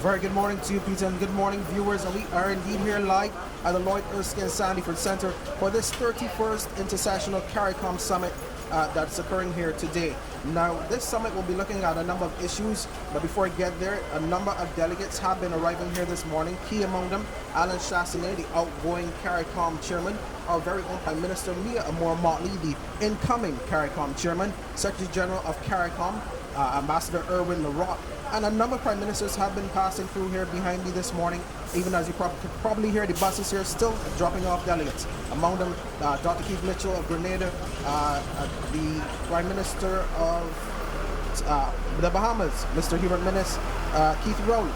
Very good morning to you, Peter, and good morning, viewers. And we are indeed here live at the Lloyd, Erskine, Sandiford Center for this 31st Inter-Sessional CARICOM Summit that's occurring here today. Now, this summit will be looking at a number of issues, but before I get there, a number of delegates have been arriving here this morning. Key among them, Alan Chastanet, the outgoing CARICOM chairman, our very own Prime Minister Mottley, the incoming CARICOM chairman, Secretary General of CARICOM, Ambassador Irwin, LaRocque, and a number of prime ministers have been passing through here behind me this morning. Even as you probably hear, the buses here still dropping off delegates. Among them, Dr. Keith Mitchell of Grenada, the Prime Minister of the Bahamas, Mr. Hubert Minnis, Keith Rowley,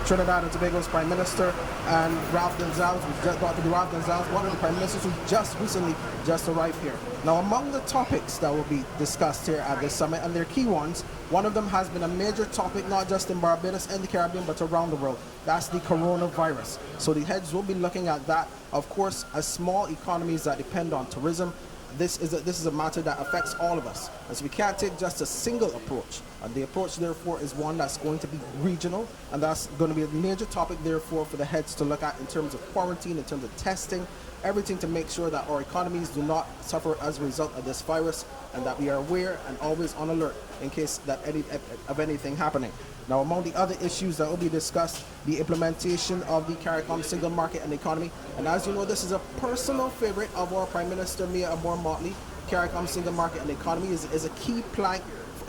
Trinidad and Tobago's Prime Minister, and Ralph Gonzalez, Dr. Ralph Gonzalez, one of the Prime Ministers who just recently arrived here. Now, among the topics that will be discussed here at this summit, and they're key ones, one of them has been a major topic, not just in Barbados and the Caribbean, but around the world. That's the coronavirus. So the heads will be looking at that. Of course, as small economies that depend on tourism, this is a matter that affects all of us. And so we can't take just a single approach. And the approach, therefore, is one that's going to be regional, and that's going to be a major topic, therefore, for the heads to look at in terms of quarantine, in terms of testing, everything to make sure that our economies do not suffer as a result of this virus, and that we are aware and always on alert in case that anything happening. Now, among the other issues that will be discussed, the implementation of the CARICOM single market and economy. And as you know, this is a personal favorite of our Prime Minister, Mottley. CARICOM single market and economy is a key plank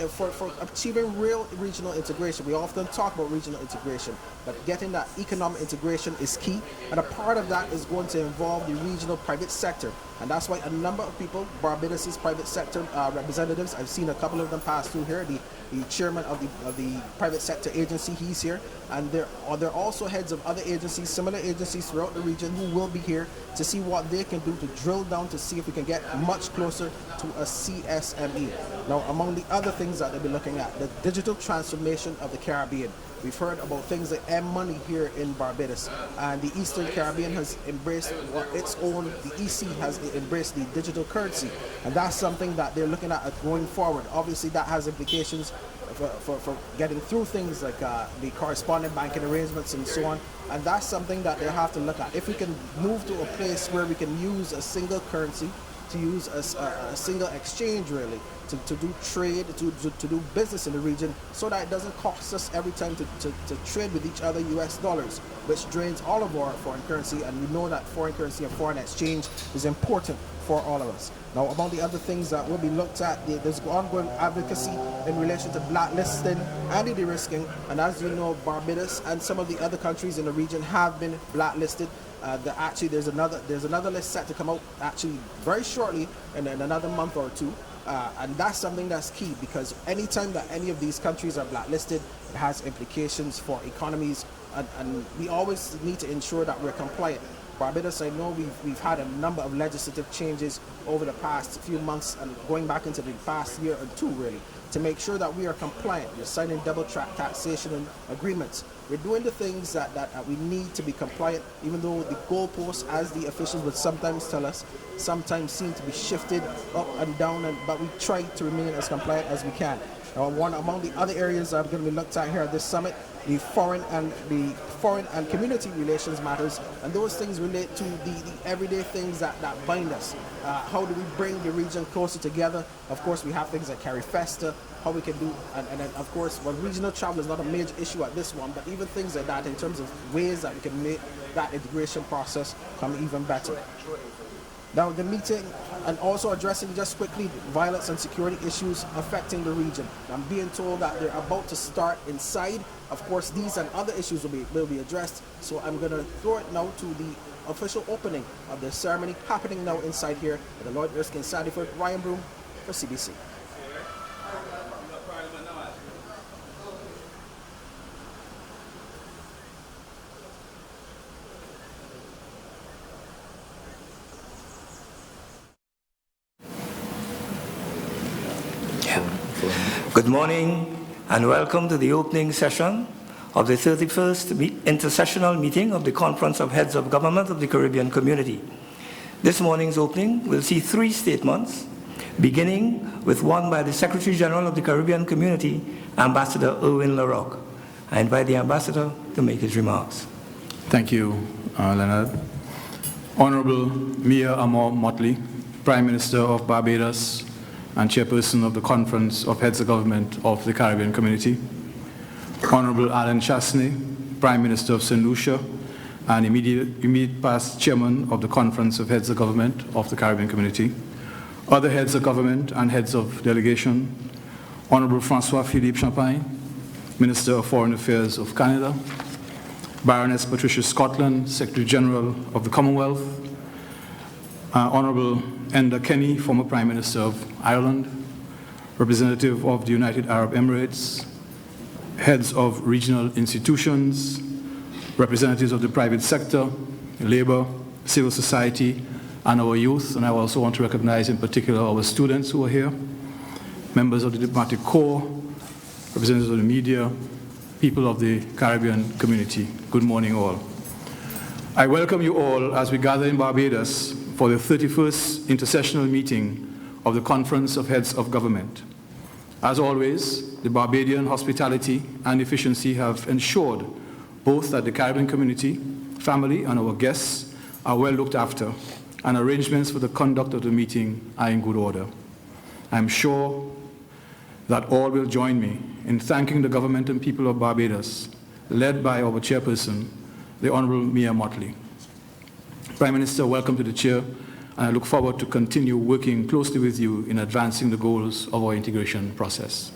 for achieving real regional integration. We often talk about regional integration, but getting that economic integration is key, and a part of that is going to involve the regional private sector, and that's why a number of people, Barbados' private sector representatives, I've seen a couple of them pass through here. The chairman of the private sector agency, he's here, and there are also heads of other agencies, similar agencies throughout the region, who will be here to see what they can do to drill down to see if we can get much closer to a CSME. Now, among the other things that they'll be looking at, the digital transformation of the Caribbean. We've heard about things like M-Money here in Barbados, and the Eastern Caribbean has embraced its own, the EC has embraced the digital currency, and that's something that they're looking at going forward. Obviously, that has implications for getting through things like the correspondent banking arrangements and so on, and that's something that they'll have to look at. If we can move to a place where we can use a single currency, to use a single exchange, really, to do trade, to do business in the region, so that it doesn't cost us every time to trade with each other US dollars, which drains all of our foreign currency, and we know that foreign currency and foreign exchange is important for all of us. Now, among the other things that will be looked at, there's ongoing advocacy in relation to blacklisting and de-risking, and as you know, Barbados and some of the other countries in the region have been blacklisted. Actually, there's another list set to come out actually very shortly, in another month or two, and that's something that's key, because anytime that any of these countries are blacklisted, it has implications for economies, and we always need to ensure that we're compliant. Barbados, I know we've had a number of legislative changes over the past few months and going back into the past year or two, really, to make sure that we are compliant. We're signing double taxation agreements. We're doing the things that we need to be compliant, even though the goalposts, as the officials would sometimes tell us, sometimes seem to be shifted up and down, but we try to remain as compliant as we can. Now, among the other areas that are going to be looked at here at this summit, the foreign and community relations matters, and those things relate to the everyday things that bind us. How do we bring the region closer together? Of course, we have things like CARIFESTA, how we can do, and then of course, regional travel is not a major issue at this one, but even things like that in terms of ways that we can make that integration process come even better. Now, the meeting, and also addressing just quickly violence and security issues affecting the region. I'm being told that they're about to start inside. Of course, these and other issues will be addressed. So I'm going to throw it now to the official opening of the ceremony happening now inside here at the Lloyd, Erskine, Sandiford. Ryan Broom for CBC. Good morning and welcome to the opening session of the 31st Inter-Sessional meeting of the Conference of Heads of Government of the Caribbean Community. This morning's opening will see 3 statements, beginning with one by the Secretary General of the Caribbean Community, Ambassador Irwin LaRocque. I invite the Ambassador to make his remarks. Thank you, Leonard. Honorable Mia Amor Mottley, Prime Minister of Barbados and Chairperson of the Conference of Heads of Government of the Caribbean Community. Honorable Alan Chastanet, Prime Minister of St. Lucia and immediate past Chairman of the Conference of Heads of Government of the Caribbean Community. Other Heads of Government and Heads of Delegation. Honorable Francois-Philippe Champagne, Minister of Foreign Affairs of Canada. Baroness Patricia Scotland, Secretary General of the Commonwealth. Honorable Enda Kenny, former Prime Minister of Ireland. Representative of the United Arab Emirates. Heads of regional institutions. Representatives of the private sector, labor, civil society, and our youth. And I also want to recognize in particular our students who are here. Members of the diplomatic corps, representatives of the media, people of the Caribbean community. Good morning all. I welcome you all as we gather in Barbados for the 31st Inter-Sessional meeting of the Conference of Heads of Government. As always, the Barbadian hospitality and efficiency have ensured both that the Caribbean community, family, and our guests are well looked after, and arrangements for the conduct of the meeting are in good order. I am sure that all will join me in thanking the government and people of Barbados, led by our chairperson, the Honorable Mia Mottley. Prime Minister, welcome to the chair, and I look forward to continue working closely with you in advancing the goals of our integration process.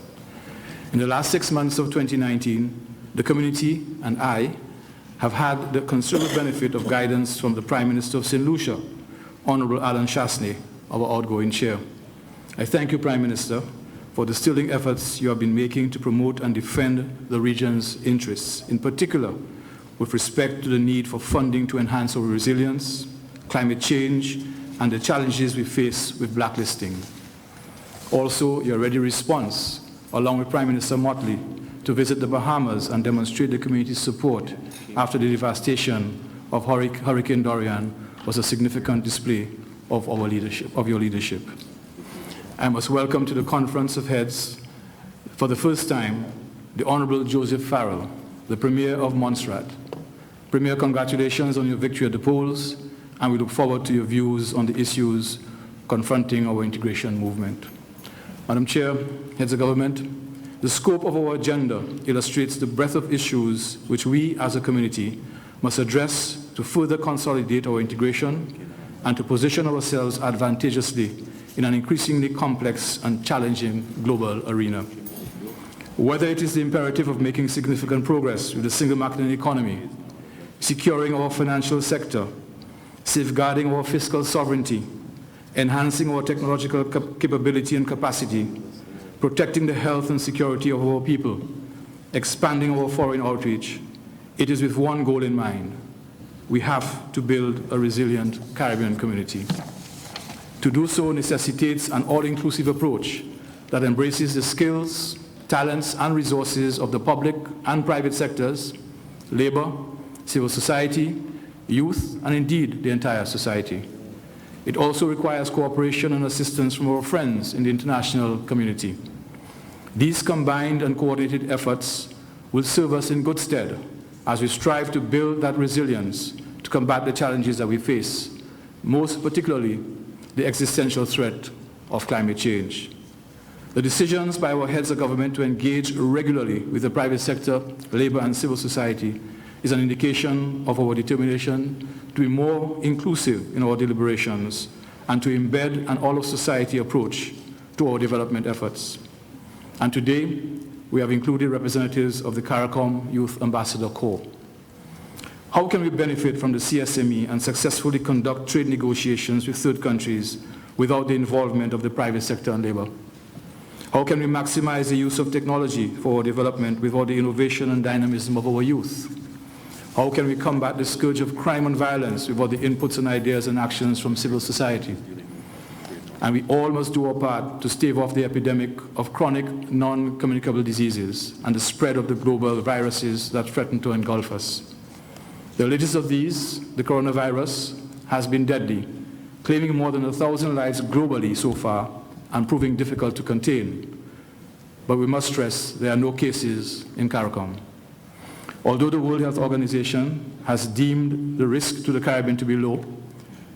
In the last 6 months of 2019, the community and I have had the considerable benefit of guidance from the Prime Minister of St. Lucia, Honorable Alan Chastanet, our outgoing chair. I thank you, Prime Minister, for the sterling efforts you have been making to promote and defend the region's interests, in particular with respect to the need for funding to enhance our resilience, climate change, and the challenges we face with blacklisting. Also, your ready response, along with Prime Minister Mottley, to visit the Bahamas and demonstrate the community's support after the devastation of Hurricane Dorian was a significant display of our leadership, of your leadership. I must welcome to the Conference of Heads, for the first time, the Honorable Joseph Farrell, the Premier of Montserrat. Premier, congratulations on your victory at the polls, and we look forward to your views on the issues confronting our integration movement. Madam Chair, Heads of Government, the scope of our agenda illustrates the breadth of issues which we as a community must address to further consolidate our integration and to position ourselves advantageously in an increasingly complex and challenging global arena. Whether it is the imperative of making significant progress with the single market and economy, securing our financial sector, safeguarding our fiscal sovereignty, enhancing our technological capability and capacity, protecting the health and security of our people, expanding our foreign outreach, it is with one goal in mind. We have to build a resilient Caribbean community. To do so necessitates an all-inclusive approach that embraces the skills, talents, and resources of the public and private sectors, labor, civil society, youth, and indeed the entire society. It also requires cooperation and assistance from our friends in the international community. These combined and coordinated efforts will serve us in good stead as we strive to build that resilience to combat the challenges that we face, most particularly the existential threat of climate change. The decisions by our heads of government to engage regularly with the private sector, labor, and civil society is an indication of our determination to be more inclusive in our deliberations and to embed an all-of-society approach to our development efforts. And today, we have included representatives of the CARICOM Youth Ambassador Corps. How can we benefit from the CSME and successfully conduct trade negotiations with third countries without the involvement of the private sector and labor? How can we maximize the use of technology for our development without the innovation and dynamism of our youth? How can we combat the scourge of crime and violence without the inputs and ideas and actions from civil society? And we all must do our part to stave off the epidemic of chronic, non-communicable diseases and the spread of the global viruses that threaten to engulf us. The latest of these, the coronavirus, has been deadly, claiming more than 1,000 lives globally so far and proving difficult to contain. But we must stress there are no cases in CARICOM. Although the World Health Organization has deemed the risk to the Caribbean to be low,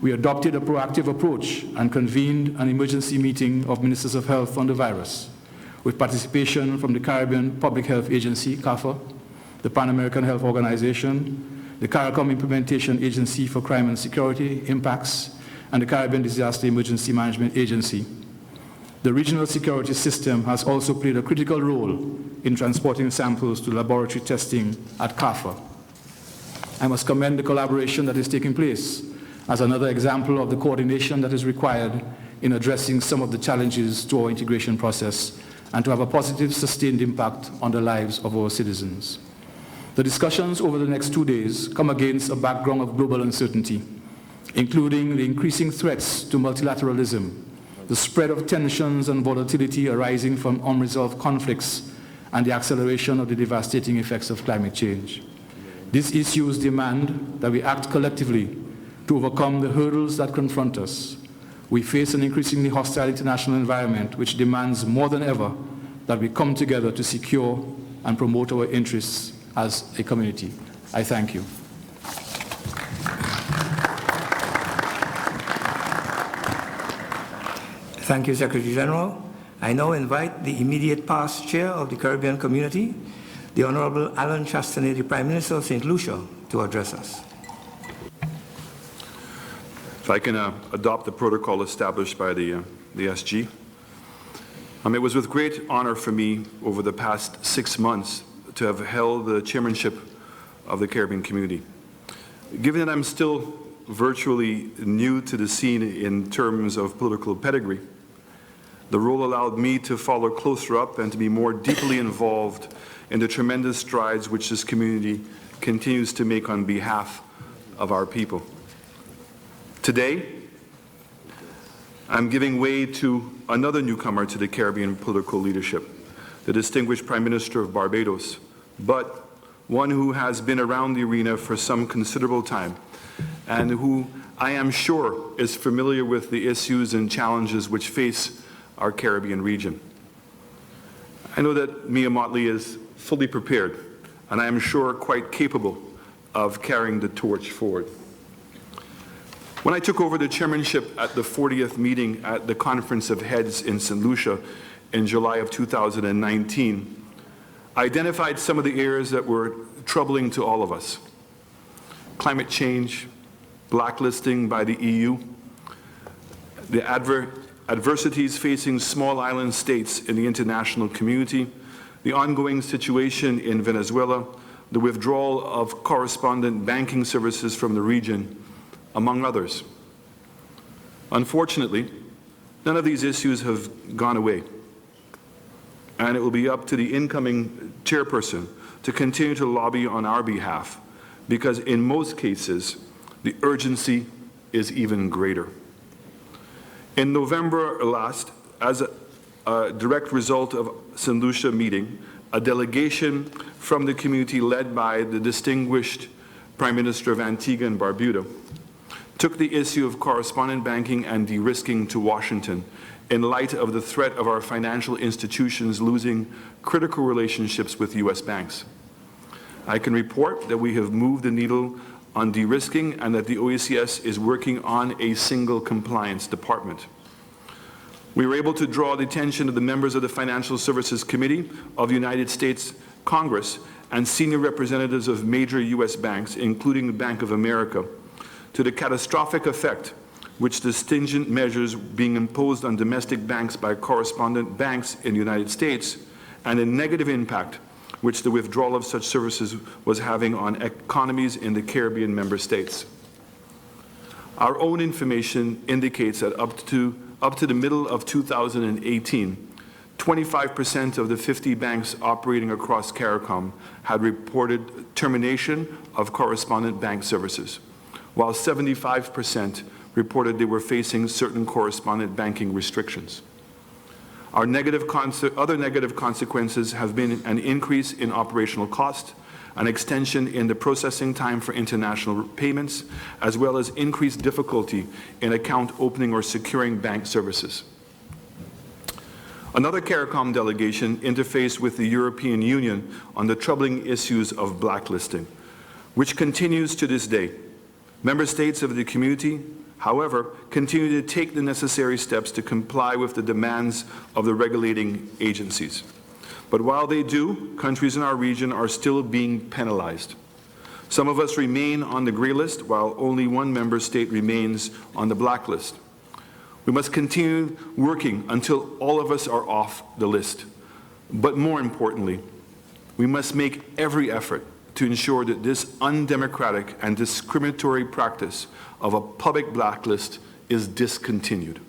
we adopted a proactive approach and convened an emergency meeting of Ministers of Health on the virus, with participation from the Caribbean Public Health Agency, CAFA, the Pan American Health Organization, the CARICOM Implementation Agency for Crime and Security Impacts, and the Caribbean Disaster Emergency Management Agency. The regional security system has also played a critical role in transporting samples to laboratory testing at CAFA. I must commend the collaboration that is taking place as another example of the coordination that is required in addressing some of the challenges to our integration process and to have a positive, sustained impact on the lives of our citizens. The discussions over the next 2 days come against a background of global uncertainty, including the increasing threats to multilateralism, the spread of tensions and volatility arising from unresolved conflicts, and the acceleration of the devastating effects of climate change. These issues demand that we act collectively to overcome the hurdles that confront us. We face an increasingly hostile international environment which demands more than ever that we come together to secure and promote our interests as a community. I thank you. Thank you, Secretary General. I now invite the immediate past chair of the Caribbean community, the Honorable Alan Chastanet, the Prime Minister of St. Lucia, to address us. If I can adopt the protocol established by the SG. It was with great honor for me over the past 6 months to have held the chairmanship of the Caribbean community. Given that I'm still virtually new to the scene in terms of political pedigree, the role allowed me to follow closer up and to be more deeply involved in the tremendous strides which this community continues to make on behalf of our people. Today, I'm giving way to another newcomer to the Caribbean political leadership, the distinguished Prime Minister of Barbados, but one who has been around the arena for some considerable time and who I am sure is familiar with the issues and challenges which face our Caribbean region. I know that Mia Mottley is fully prepared, and I am sure quite capable of carrying the torch forward. When I took over the chairmanship at the 40th meeting at the Conference of Heads in St. Lucia in July of 2019, I identified some of the areas that were troubling to all of us. Climate change, blacklisting by the EU, the adversities facing small island states in the international community, the ongoing situation in Venezuela, the withdrawal of correspondent banking services from the region, among others. Unfortunately, none of these issues have gone away, and it will be up to the incoming chairperson to continue to lobby on our behalf, because in most cases, the urgency is even greater. In November last, as a direct result of St. Lucia meeting, a delegation from the community led by the distinguished Prime Minister of Antigua and Barbuda took the issue of correspondent banking and de-risking to Washington in light of the threat of our financial institutions losing critical relationships with U.S. banks. I can report that we have moved the needle on de-risking and that the OECS is working on a single compliance department. We were able to draw the attention of the members of the Financial Services Committee of the United States Congress and senior representatives of major U.S. banks, including the Bank of America, to the catastrophic effect which the stringent measures being imposed on domestic banks by correspondent banks in the United States and the negative impact which the withdrawal of such services was having on economies in the Caribbean member states. Our own information indicates that up to the middle of 2018, 25% of the 50 banks operating across CARICOM had reported termination of correspondent bank services, while 75% reported they were facing certain correspondent banking restrictions. Other negative consequences have been an increase in operational cost, an extension in the processing time for international payments, as well as increased difficulty in account opening or securing bank services. Another CARICOM delegation interfaced with the European Union on the troubling issues of blacklisting, which continues to this day. Member states of the community, however, continue to take the necessary steps to comply with the demands of the regulating agencies. But while they do, countries in our region are still being penalized. Some of us remain on the gray list, while only one member state remains on the blacklist. We must continue working until all of us are off the list. But more importantly, we must make every effort to ensure that this undemocratic and discriminatory practice of a public blacklist is discontinued.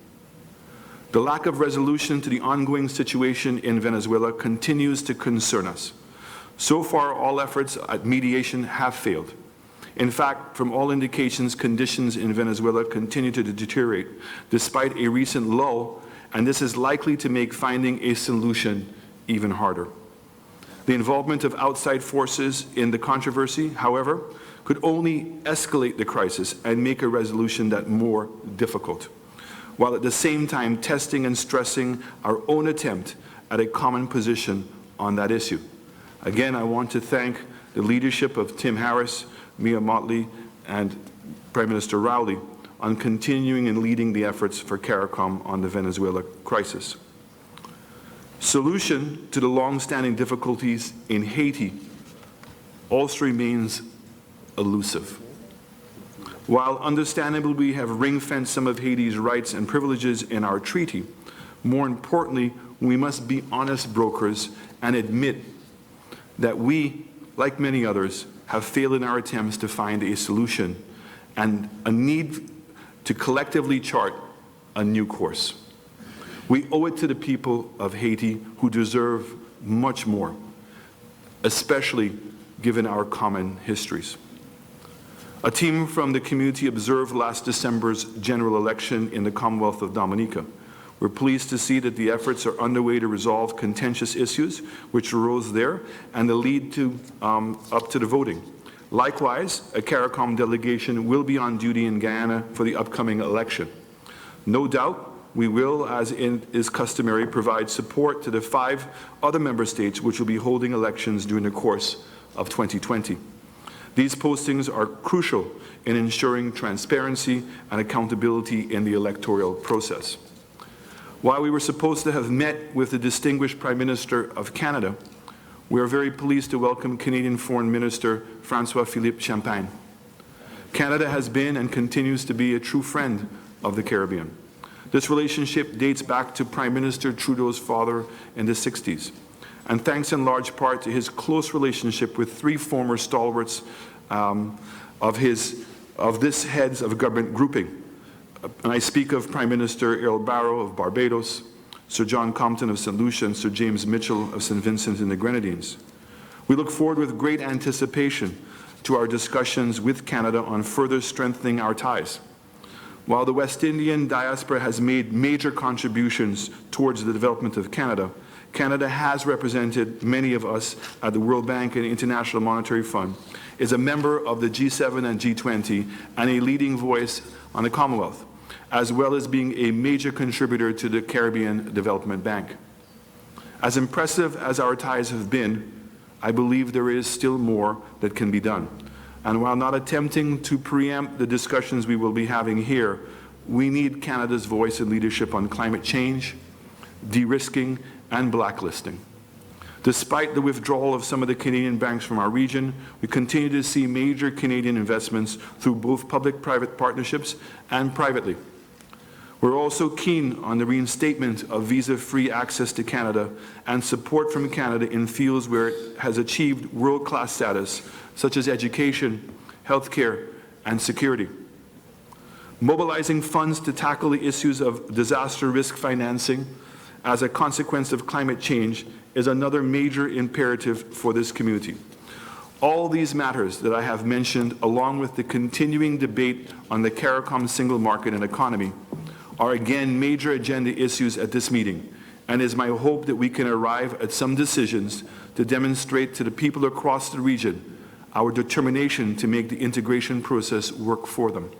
The lack of resolution to the ongoing situation in Venezuela continues to concern us. So far, all efforts at mediation have failed. In fact, from all indications, conditions in Venezuela continue to deteriorate despite a recent lull, and this is likely to make finding a solution even harder. The involvement of outside forces in the controversy, however, could only escalate the crisis and make a resolution that more difficult, while at the same time testing and stressing our own attempt at a common position on that issue. Again, I want to thank the leadership of Tim Harris, Mia Mottley, and Prime Minister Rowley on continuing and leading the efforts for CARICOM on the Venezuela crisis. Solution to the long-standing difficulties in Haiti also remains elusive. While understandably we have ring-fenced some of Haiti's rights and privileges in our treaty, more importantly, we must be honest brokers and admit that we, like many others, have failed in our attempts to find a solution and a need to collectively chart a new course. We owe it to the people of Haiti, who deserve much more, especially given our common histories. A team from the community observed last December's general election in the Commonwealth of Dominica. We're pleased to see that the efforts are underway to resolve contentious issues which arose there and to lead to up to the voting. Likewise, a CARICOM delegation will be on duty in Guyana for the upcoming election. No doubt, we will, as is customary, provide support to the 5 other member states which will be holding elections during the course of 2020. These postings are crucial in ensuring transparency and accountability in the electoral process. While we were supposed to have met with the distinguished Prime Minister of Canada, we are very pleased to welcome Canadian Foreign Minister François-Philippe Champagne. Canada has been and continues to be a true friend of the Caribbean. This relationship dates back to Prime Minister Trudeau's father in the 60s, and thanks in large part to his close relationship with 3 former stalwarts of this heads of government grouping. And I speak of Prime Minister Earl Barrow of Barbados, Sir John Compton of St. Lucia, and Sir James Mitchell of St. Vincent and the Grenadines. We look forward with great anticipation to our discussions with Canada on further strengthening our ties. While the West Indian diaspora has made major contributions towards the development of Canada, Canada has represented many of us at the World Bank and International Monetary Fund, is a member of the G7 and G20, and a leading voice on the Commonwealth, as well as being a major contributor to the Caribbean Development Bank. As impressive as our ties have been, I believe there is still more that can be done. And while not attempting to preempt the discussions we will be having here, we need Canada's voice and leadership on climate change, de-risking, and blacklisting. Despite the withdrawal of some of the Canadian banks from our region, we continue to see major Canadian investments through both public-private partnerships and privately. We're also keen on the reinstatement of visa-free access to Canada and support from Canada in fields where it has achieved world-class status, such as education, healthcare, and security. Mobilizing funds to tackle the issues of disaster risk financing as a consequence of climate change is another major imperative for this community. All these matters that I have mentioned, along with the continuing debate on the CARICOM single market and economy, are again major agenda issues at this meeting, and it is my hope that we can arrive at some decisions to demonstrate to the people across the region our determination to make the integration process work for them.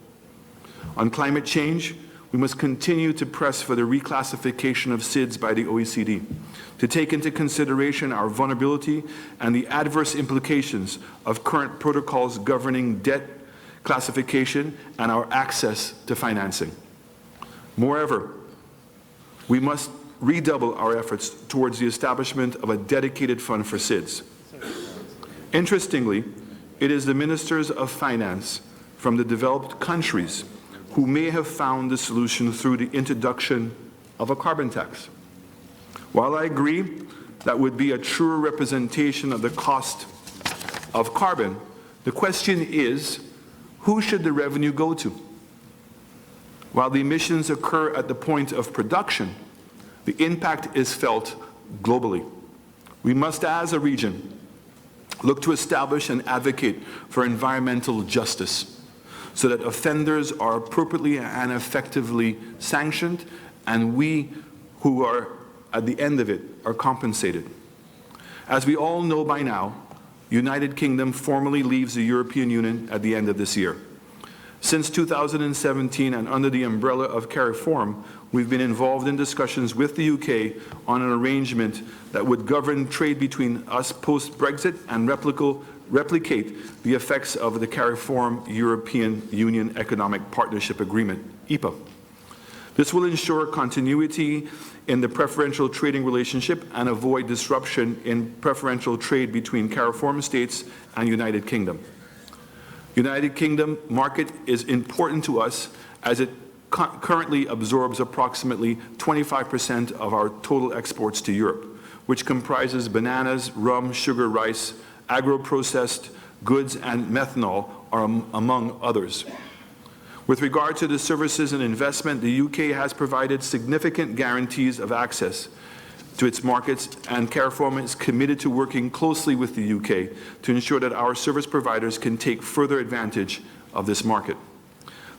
On climate change, we must continue to press for the reclassification of SIDS by the OECD, to take into consideration our vulnerability and the adverse implications of current protocols governing debt classification and our access to financing. Moreover, we must redouble our efforts towards the establishment of a dedicated fund for SIDS. Interestingly, it is the ministers of finance from the developed countries who may have found the solution through the introduction of a carbon tax. While I agree that would be a truer representation of the cost of carbon, the question is, who should the revenue go to? While the emissions occur at the point of production, the impact is felt globally. We must, as a region, look to establish and advocate for environmental justice so that offenders are appropriately and effectively sanctioned, and we who are at the end of it are compensated. As we all know by now, United Kingdom formally leaves the European Union at the end of this year. Since 2017, and under the umbrella of CARICOM, we've been involved in discussions with the UK on an arrangement that would govern trade between us post-Brexit and replicate the effects of the CARICOM European Union Economic Partnership Agreement, EPA. This will ensure continuity in the preferential trading relationship and avoid disruption in preferential trade between CARICOM states and United Kingdom. United Kingdom market is important to us as it currently absorbs approximately 25% of our total exports to Europe, which comprises bananas, rum, sugar, rice, agro-processed goods, and methanol, among others. With regard to the services and investment, the UK has provided significant guarantees of access to its markets, and CARICOM is committed to working closely with the UK to ensure that our service providers can take further advantage of this market.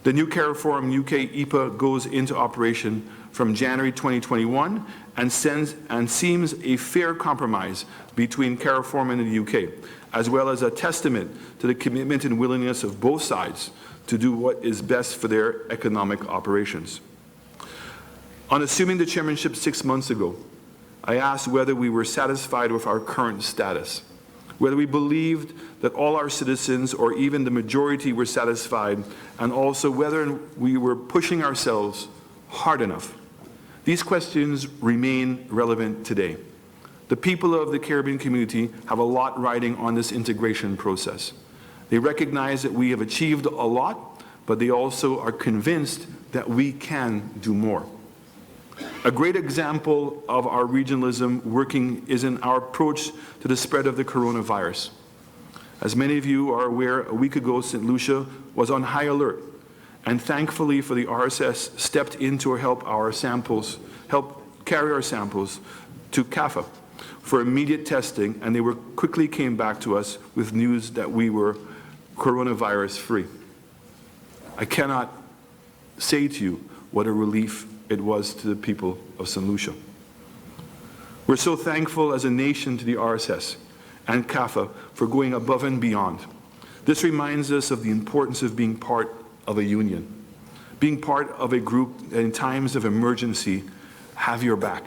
The new CARICOM UK EPA goes into operation from January 2021 and seems a fair compromise between CARICOM and the UK, as well as a testament to the commitment and willingness of both sides to do what is best for their economic operations. On assuming the chairmanship 6 months ago, I asked whether we were satisfied with our current status, whether we believed that all our citizens or even the majority were satisfied, and also whether we were pushing ourselves hard enough. These questions remain relevant today. The people of the Caribbean community have a lot riding on this integration process. They recognize that we have achieved a lot, but they also are convinced that we can do more. A great example of our regionalism working is in our approach to the spread of the coronavirus. As many of you are aware, a week ago, St. Lucia was on high alert, and thankfully for the RSS stepped in to help carry our samples to CAFA for immediate testing, and they quickly came back to us with news that we were coronavirus free. I cannot say to you what a relief it was to the people of St. Lucia. We're so thankful as a nation to the RSS and CAFA for going above and beyond. This reminds us of the importance of being part of a union, being part of a group that in times of emergency have your back.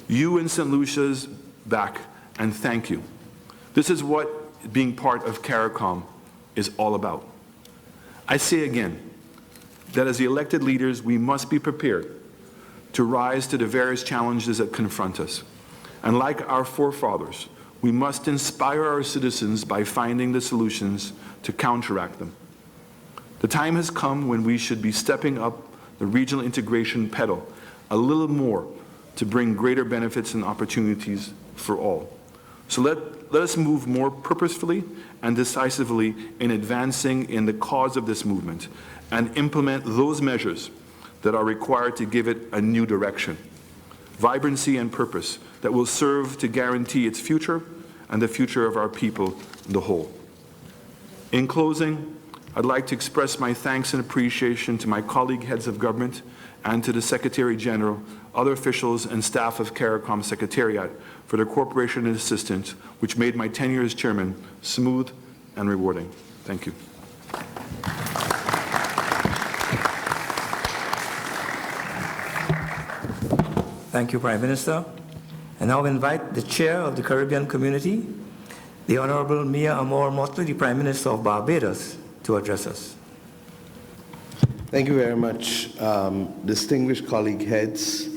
You in St. Lucia's back, and thank you. This is what being part of CARICOM is all about. I say again that as the elected leaders, we must be prepared to rise to the various challenges that confront us. And like our forefathers, we must inspire our citizens by finding the solutions to counteract them. The time has come when we should be stepping up the regional integration pedal a little more to bring greater benefits and opportunities for all. So let us move more purposefully and decisively in advancing in the cause of this movement and implement those measures that are required to give it a new direction, vibrancy and purpose that will serve to guarantee its future and the future of our people in the whole. In closing, I'd like to express my thanks and appreciation to my colleague heads of government and to the Secretary General, other officials and staff of CARICOM Secretariat for their cooperation and assistance, which made my tenure as chairman smooth and rewarding. Thank you. Thank you, Prime Minister. And now invite the Chair of the Caribbean Community, the Honorable Mia Amor Mottley, the Prime Minister of Barbados, to address us. Thank you very much. Distinguished colleague heads,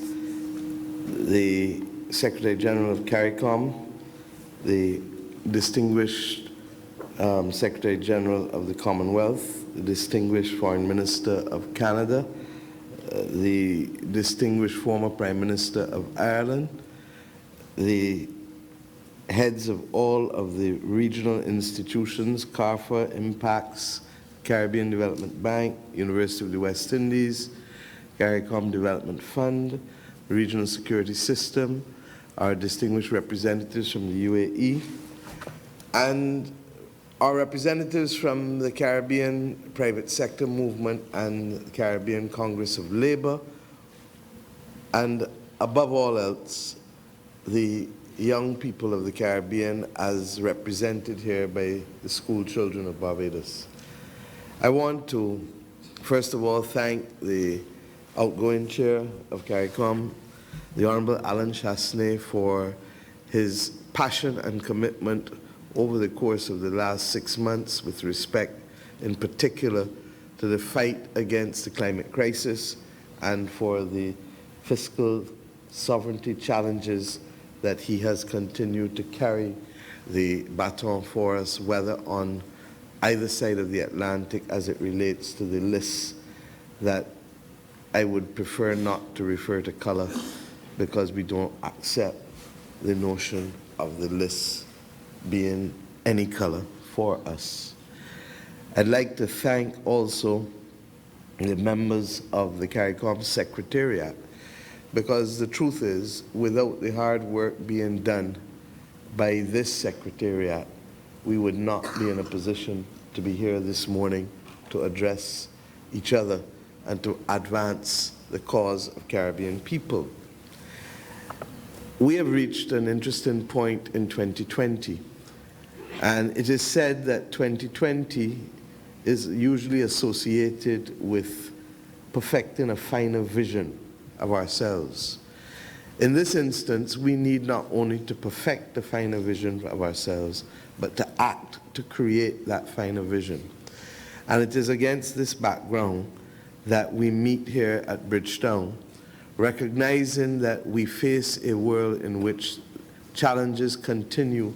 the Secretary General of CARICOM, the distinguished Secretary General of the Commonwealth, the distinguished Foreign Minister of Canada, the distinguished former Prime Minister of Ireland, the heads of all of the regional institutions, CARFA, Impacts, Caribbean Development Bank, University of the West Indies, CARICOM Development Fund, Regional Security System, our distinguished representatives from the UAE, and our representatives from the Caribbean Private Sector Movement and the Caribbean Congress of Labor, and above all else, the young people of the Caribbean as represented here by the school children of Barbados. I want to, first of all, thank the outgoing chair of CARICOM, the Honorable Alan Chastanet, for his passion and commitment over the course of the last 6 months with respect, in particular, to the fight against the climate crisis and for the fiscal sovereignty challenges that he has continued to carry the baton for us, whether on either side of the Atlantic as it relates to the lists that I would prefer not to refer to color because we don't accept the notion of the lists being any color for us. I'd like to thank also the members of the CARICOM Secretariat, because the truth is, without the hard work being done by this Secretariat, we would not be in a position to be here this morning to address each other and to advance the cause of Caribbean people. We have reached an interesting point in 2020, and it is said that 2020 is usually associated with perfecting a finer vision of ourselves. In this instance, we need not only to perfect the finer vision of ourselves, but to act to create that finer vision. And it is against this background that we meet here at Bridgetown, recognizing that we face a world in which challenges continue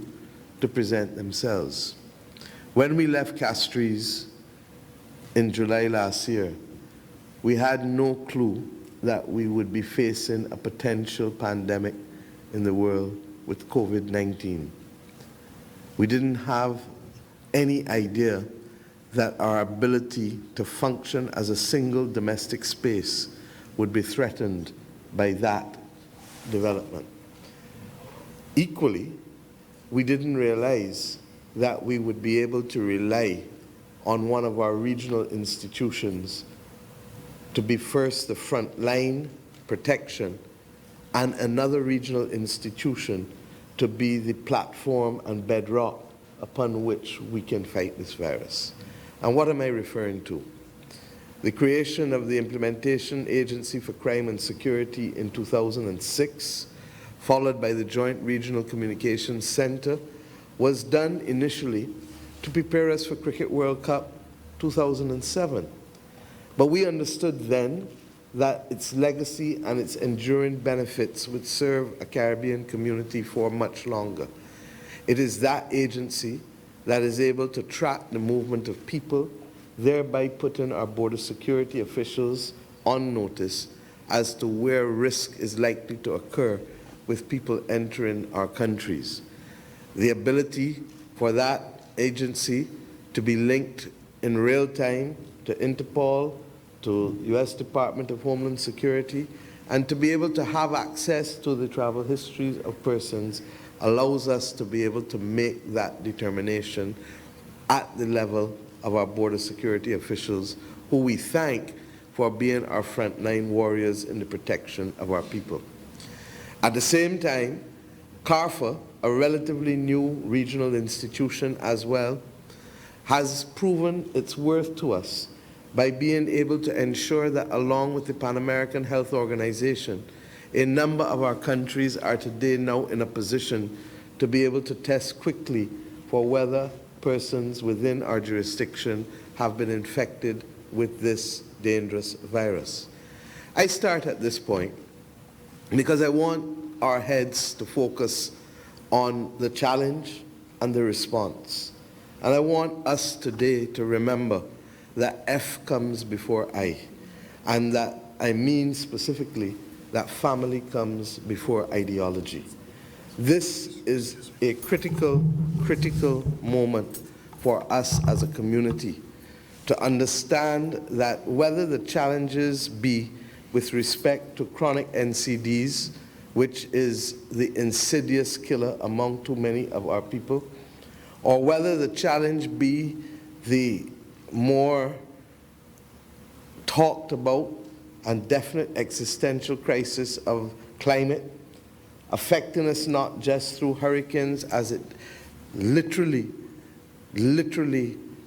to present themselves. When we left Castries in July last year, we had no clue that we would be facing a potential pandemic in the world with COVID-19. We didn't have any idea that our ability to function as a single domestic space would be threatened by that development. Equally, we didn't realize that we would be able to rely on one of our regional institutions to be first the front line protection and another regional institution to be the platform and bedrock upon which we can fight this virus. And what am I referring to? The creation of the Implementation Agency for Crime and Security in 2006, followed by the Joint Regional Communications Center, was done initially to prepare us for Cricket World Cup 2007. But we understood then that its legacy and its enduring benefits would serve a Caribbean community for much longer. It is that agency that is able to track the movement of people, thereby putting our border security officials on notice as to where risk is likely to occur with people entering our countries. The ability for that agency to be linked in real time to Interpol, to U.S. Department of Homeland Security, and to be able to have access to the travel histories of persons allows us to be able to make that determination at the level of our border security officials, who we thank for being our frontline warriors in the protection of our people. At the same time, CARFA, a relatively new regional institution as well, has proven its worth to us by being able to ensure that, along with the Pan American Health Organization, a number of our countries are today now in a position to be able to test quickly for whether persons within our jurisdiction have been infected with this dangerous virus. I start at this point because I want our heads to focus on the challenge and the response. And I want us today to remember that F comes before I, and that I mean specifically that family comes before ideology. This is a critical moment for us as a community to understand that whether the challenges be with respect to chronic NCDs, which is the insidious killer among too many of our people, or whether the challenge be the more talked about and definite existential crisis of climate, affecting us not just through hurricanes, as it literally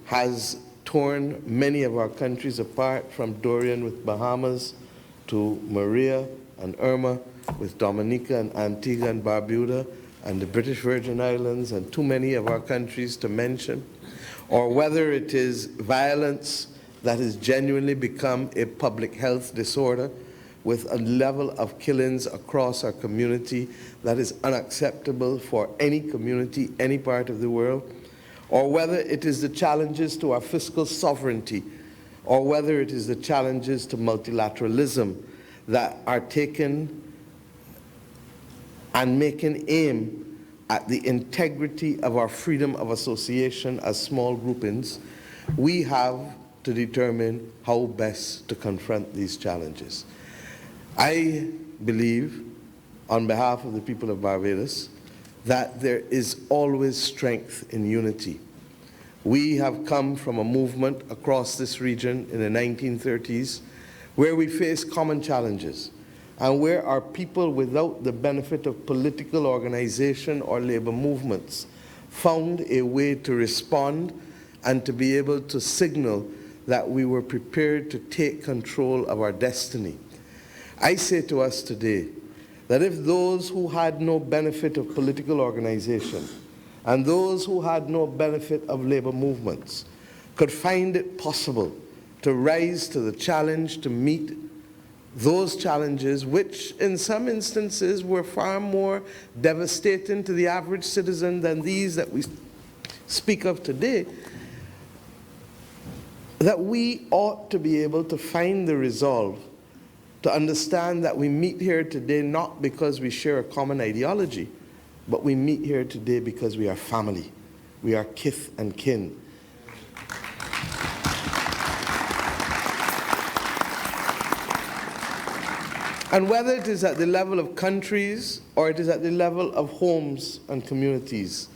has torn many of our countries apart, from Dorian with Bahamas to Maria and Irma with Dominica and Antigua and Barbuda and the British Virgin Islands and too many of our countries to mention, or whether it is violence that has genuinely become a public health disorder with a level of killings across our community that is unacceptable for any community, any part of the world, or whether it is the challenges to our fiscal sovereignty, or whether it is the challenges to multilateralism that are taken and making aim at the integrity of our freedom of association as small groupings, we have to determine how best to confront these challenges. I believe, on behalf of the people of Barbados, that there is always strength in unity. We have come from a movement across this region in the 1930s where we faced common challenges, and where our people, without the benefit of political organization or labor movements, found a way to respond and to be able to signal that we were prepared to take control of our destiny. I say to us today that if those who had no benefit of political organization and those who had no benefit of labor movements could find it possible to rise to the challenge to meet those challenges, which in some instances were far more devastating to the average citizen than these that we speak of today, that we ought to be able to find the resolve to understand that we meet here today not because we share a common ideology, but we meet here today because we are family. We are kith and kin. And whether it is at the level of countries or it is at the level of homes and communities,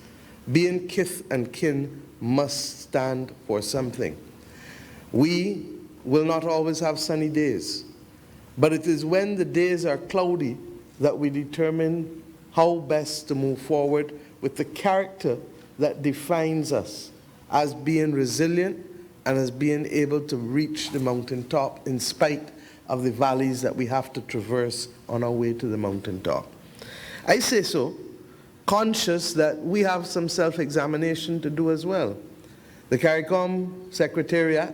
being kith and kin must stand for something. We will not always have sunny days, but it is when the days are cloudy that we determine how best to move forward with the character that defines us as being resilient and as being able to reach the mountaintop in spite of the valleys that we have to traverse on our way to the mountaintop. I say so, conscious that we have some self-examination to do as well. The CARICOM Secretariat,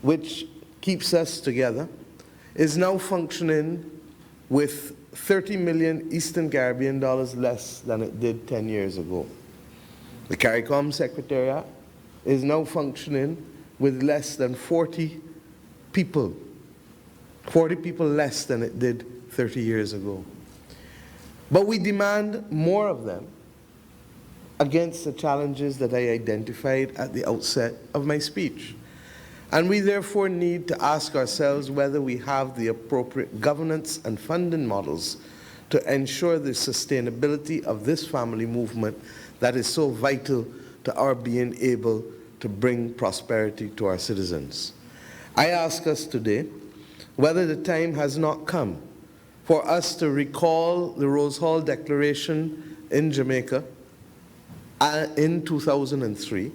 which keeps us together, is now functioning with 30 million Eastern Caribbean dollars less than it did 10 years ago. The CARICOM Secretariat is now functioning with less than 40 people less than it did 30 years ago. But we demand more of them against the challenges that I identified at the outset of my speech. And we therefore need to ask ourselves whether we have the appropriate governance and funding models to ensure the sustainability of this family movement that is so vital to our being able to bring prosperity to our citizens. I ask us today whether the time has not come for us to recall the Rose Hall Declaration in Jamaica in 2003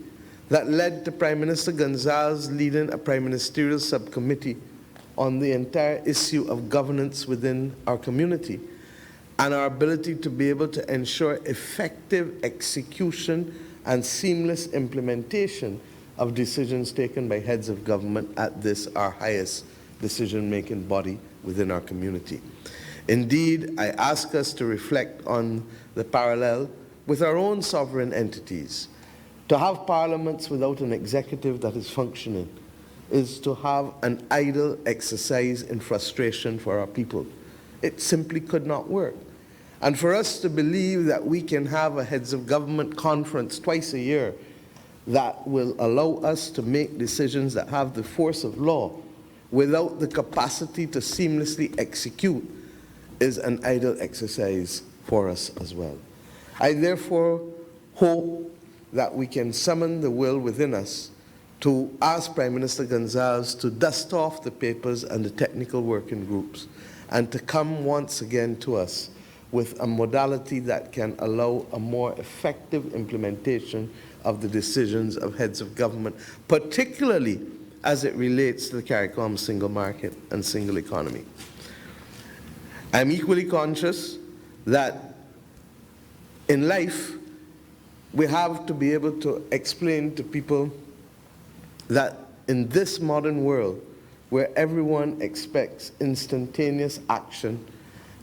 that led to Prime Minister Gonzalez leading a prime ministerial subcommittee on the entire issue of governance within our community and our ability to be able to ensure effective execution and seamless implementation of decisions taken by heads of government at this, our highest decision-making body within our community. Indeed, I ask us to reflect on the parallel with our own sovereign entities. To have parliaments without an executive that is functioning is to have an idle exercise in frustration for our people. It simply could not work. And for us to believe that we can have a heads of government conference twice a year that will allow us to make decisions that have the force of law without the capacity to seamlessly execute is an idle exercise for us as well. I therefore hope that we can summon the will within us to ask Prime Minister Gonzalez to dust off the papers and the technical working groups and to come once again to us with a modality that can allow a more effective implementation of the decisions of heads of government, particularly as it relates to the CARICOM single market and single economy. I'm equally conscious that in life, we have to be able to explain to people that in this modern world, where everyone expects instantaneous action,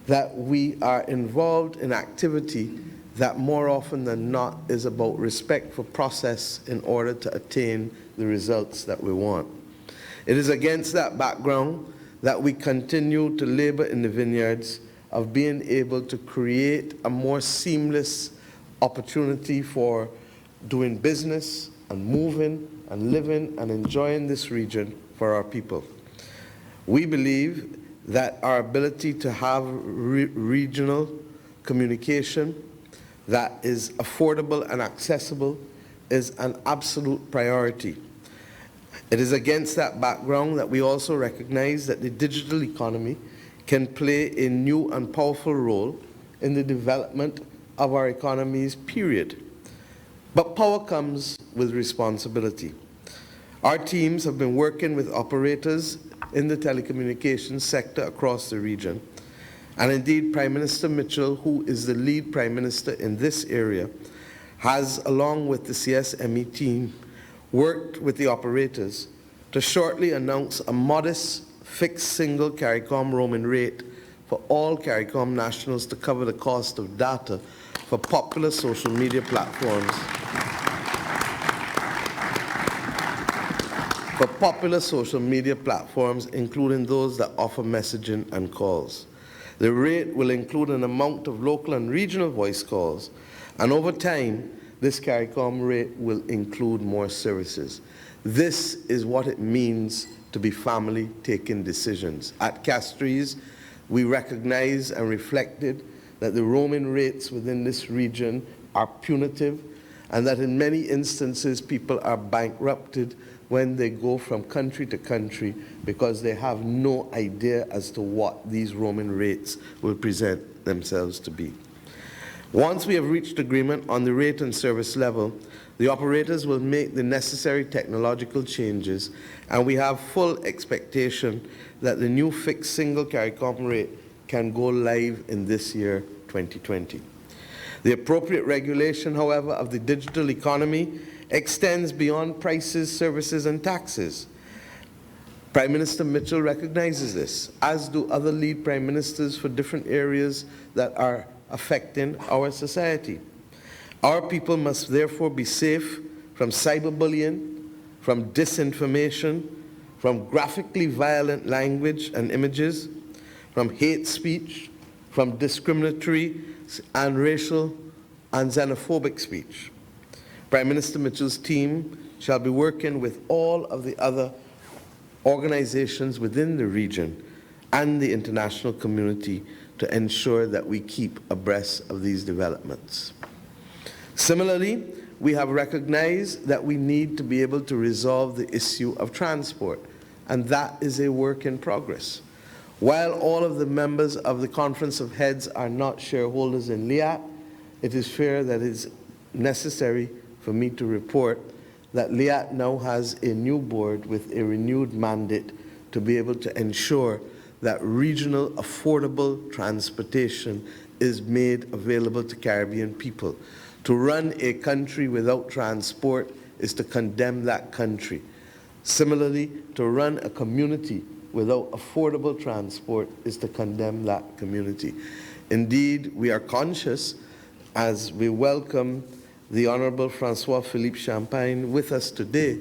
that we are involved in activity that more often than not is about respect for process in order to attain the results that we want. It is against that background that we continue to labor in the vineyards of being able to create a more seamless opportunity for doing business and moving and living and enjoying this region for our people. We believe that our ability to have regional communication that is affordable and accessible is an absolute priority. It is against that background that we also recognize that the digital economy can play a new and powerful role in the development of our economies, period. But power comes with responsibility. Our teams have been working with operators in the telecommunications sector across the region. And indeed, Prime Minister Mitchell, who is the lead Prime Minister in this area, has, along with the CSME team, worked with the operators to shortly announce a modest fixed single CARICOM roaming rate for all CARICOM nationals to cover the cost of data for popular social media platforms. Including those that offer messaging and calls. The rate will include an amount of local and regional voice calls, and over time, this CARICOM rate will include more services. This is what it means to be family taking decisions. At Castries, we recognize and reflected that the roaming rates within this region are punitive, and that in many instances people are bankrupted when they go from country to country because they have no idea as to what these roaming rates will present themselves to be. Once we have reached agreement on the rate and service level, the operators will make the necessary technological changes, and we have full expectation that the new fixed single CARICOM rate can go live in this year, 2020. The appropriate regulation, however, of the digital economy extends beyond prices, services, and taxes. Prime Minister Mitchell recognizes this, as do other lead prime ministers for different areas that are affecting our society. Our people must therefore be safe from cyberbullying, from disinformation, from graphically violent language and images, from hate speech, from discriminatory and racial and xenophobic speech. Prime Minister Mitchell's team shall be working with all of the other organizations within the region and the international community to ensure that we keep abreast of these developments. Similarly, we have recognized that we need to be able to resolve the issue of transport, and that is a work in progress. While all of the members of the Conference of Heads are not shareholders in LIAT, it is fair that it is necessary for me to report that LIAT now has a new board with a renewed mandate to be able to ensure that regional affordable transportation is made available to Caribbean people. To run a country without transport is to condemn that country. Similarly, to run a community without affordable transport is to condemn that community. Indeed, we are conscious, as we welcome the Honorable Francois-Philippe Champagne with us today,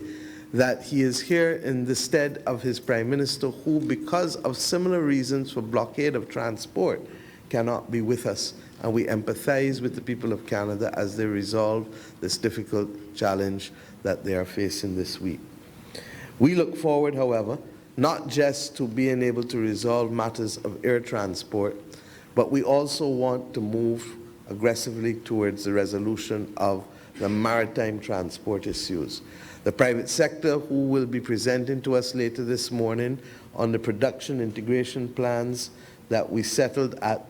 that he is here in the stead of his Prime Minister, who, because of similar reasons for blockade of transport, cannot be with us. And we empathize with the people of Canada as they resolve this difficult challenge that they are facing this week. We look forward, however, not just to being able to resolve matters of air transport, but we also want to move aggressively towards the resolution of the maritime transport issues. The private sector, who will be presenting to us later this morning on the production integration plans that we settled at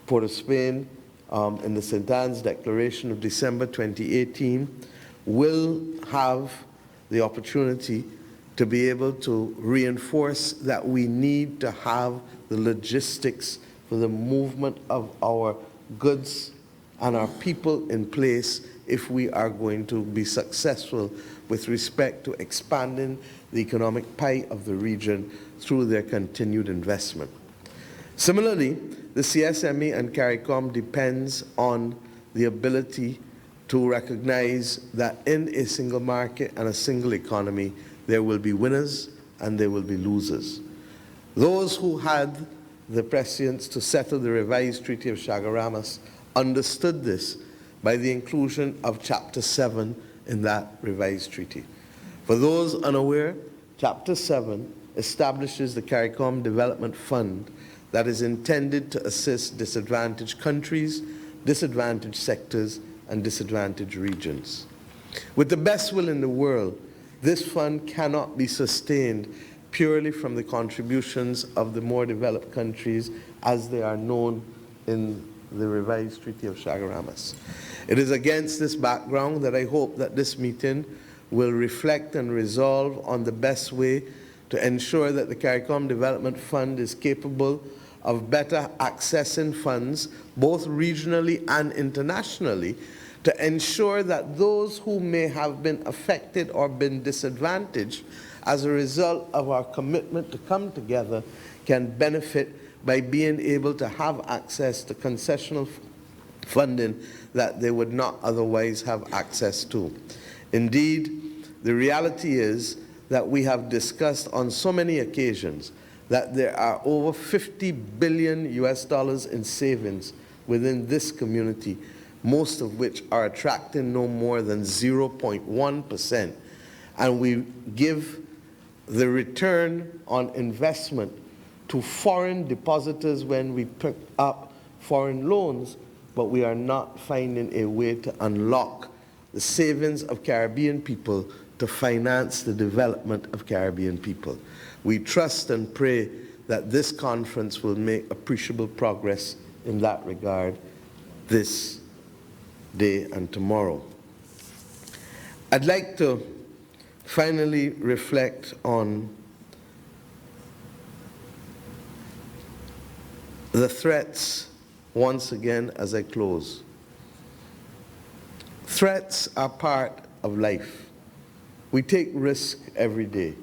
Port of Spain in the St. Anne's Declaration of December 2018, will have the opportunity to be able to reinforce that we need to have the logistics for the movement of our goods and our people in place if we are going to be successful with respect to expanding the economic pie of the region through their continued investment. Similarly, the CSME and CARICOM depends on the ability to recognize that in a single market and a single economy, there will be winners and there will be losers. Those who had the prescience to settle the revised Treaty of Chaguaramas understood this by the inclusion of Chapter 7 in that revised treaty. For those unaware, Chapter 7 establishes the CARICOM Development Fund that is intended to assist disadvantaged countries, disadvantaged sectors, and disadvantaged regions. With the best will in the world, this fund cannot be sustained purely from the contributions of the more developed countries as they are known in the revised Treaty of Chaguaramas. It is against this background that I hope that this meeting will reflect and resolve on the best way to ensure that the CARICOM Development Fund is capable of better accessing funds, both regionally and internationally, to ensure that those who may have been affected or been disadvantaged as a result of our commitment to come together can benefit by being able to have access to concessional funding that they would not otherwise have access to. Indeed, the reality is that we have discussed on so many occasions that there are over $50 billion in savings within this community, most of which are attracting no more than 0.1%. And we give the return on investment to foreign depositors when we pick up foreign loans, but we are not finding a way to unlock the savings of Caribbean people to finance the development of Caribbean people. We trust and pray that this conference will make appreciable progress in that regard this day and tomorrow. I'd like to finally reflect on the threats once again as I close. Threats are part of life. We take risk every day.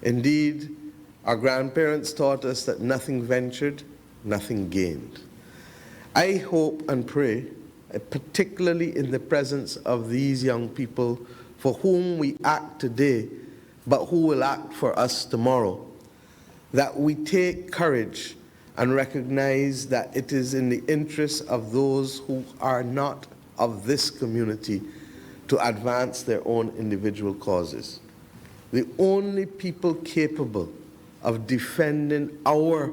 Indeed, our grandparents taught us that nothing ventured, nothing gained. I hope and pray, particularly in the presence of these young people for whom we act today, but who will act for us tomorrow, that we take courage and recognize that it is in the interest of those who are not of this community to advance their own individual causes. The only people capable of defending our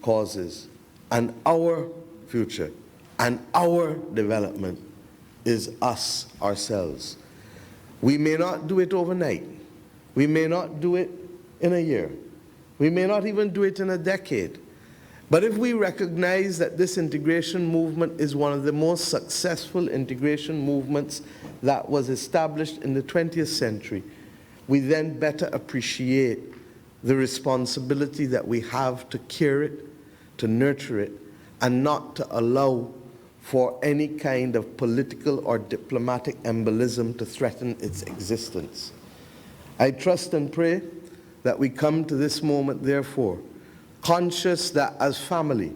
causes and our future and our development is us ourselves. We may not do it overnight. We may not do it in a year. We may not even do it in a decade. But if we recognize that this integration movement is one of the most successful integration movements that was established in the 20th century, we then better appreciate the responsibility that we have to care it, to nurture it, and not to allow for any kind of political or diplomatic embolism to threaten its existence. I trust and pray that we come to this moment, therefore, conscious that as family,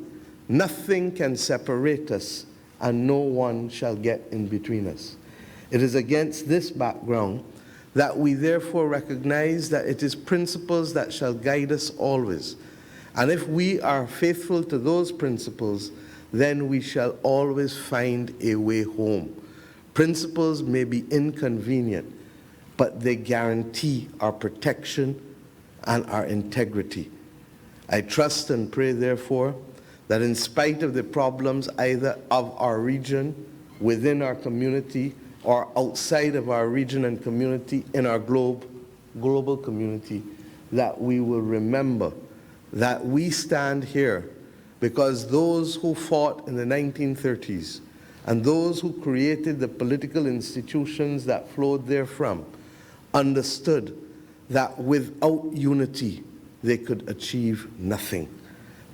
nothing can separate us and no one shall get in between us. It is against this background that we therefore recognize that it is principles that shall guide us always. And if we are faithful to those principles, then we shall always find a way home. Principles may be inconvenient, but they guarantee our protection and our integrity. I trust and pray, therefore, that in spite of the problems either of our region, within our community, or outside of our region and community, in our global community, that we will remember that we stand here because those who fought in the 1930s and those who created the political institutions that flowed therefrom understood that without unity they could achieve nothing.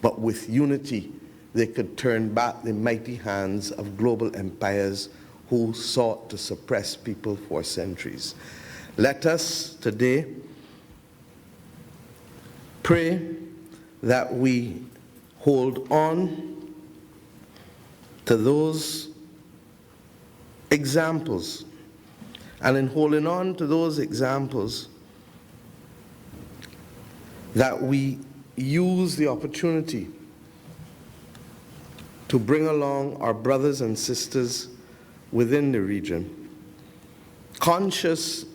But with unity they could turn back the mighty hands of global empires who sought to suppress people for centuries. Let us today pray that we hold on to those examples, and in holding on to those examples, that we use the opportunity to bring along our brothers and sisters within the region, conscious,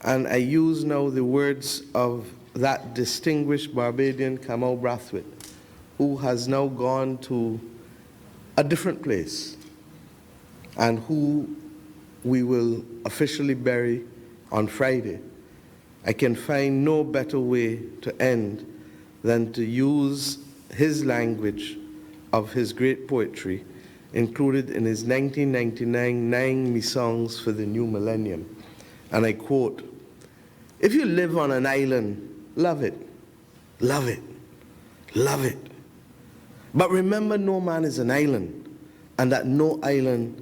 and I use now the words of that distinguished Barbadian Kamau Brathwaite, who has now gone to a different place and who we will officially bury on Friday. I can find no better way to end than to use his language of his great poetry included in his 1999 9 Me Songs for the New Millennium. And I quote, "If you live on an island, love it, love it, love it. But remember, no man is an island, and that no island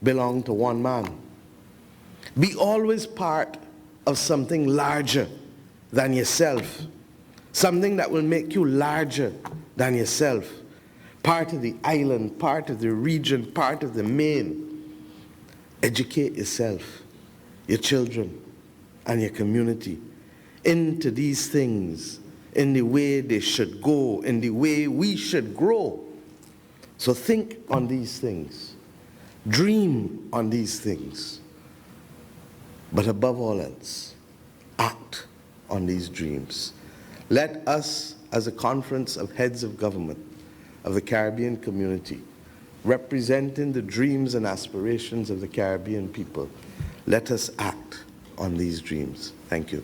belongs to one man. Be always part of something larger than yourself, something that will make you larger than yourself, part of the island, part of the region, part of the main. Educate yourself, your children, and your community into these things in the way they should go, in the way we should grow. So think on these things, dream on these things, but above all else, act on these dreams. Let us, as a conference of heads of government of the Caribbean community, representing the dreams and aspirations of the Caribbean people, let us act on these dreams. Thank you.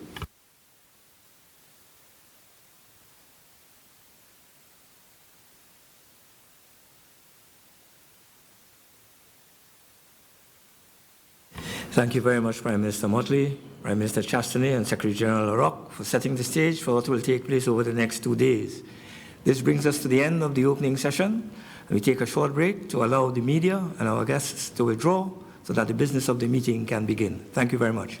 Thank you very much, Prime Minister Mottley, Prime Minister Chastanet, and Secretary General LaRocque for setting the stage for what will take place over the next 2 days. This brings us to the end of the opening session. We take a short break to allow the media and our guests to withdraw so that the business of the meeting can begin. Thank you very much.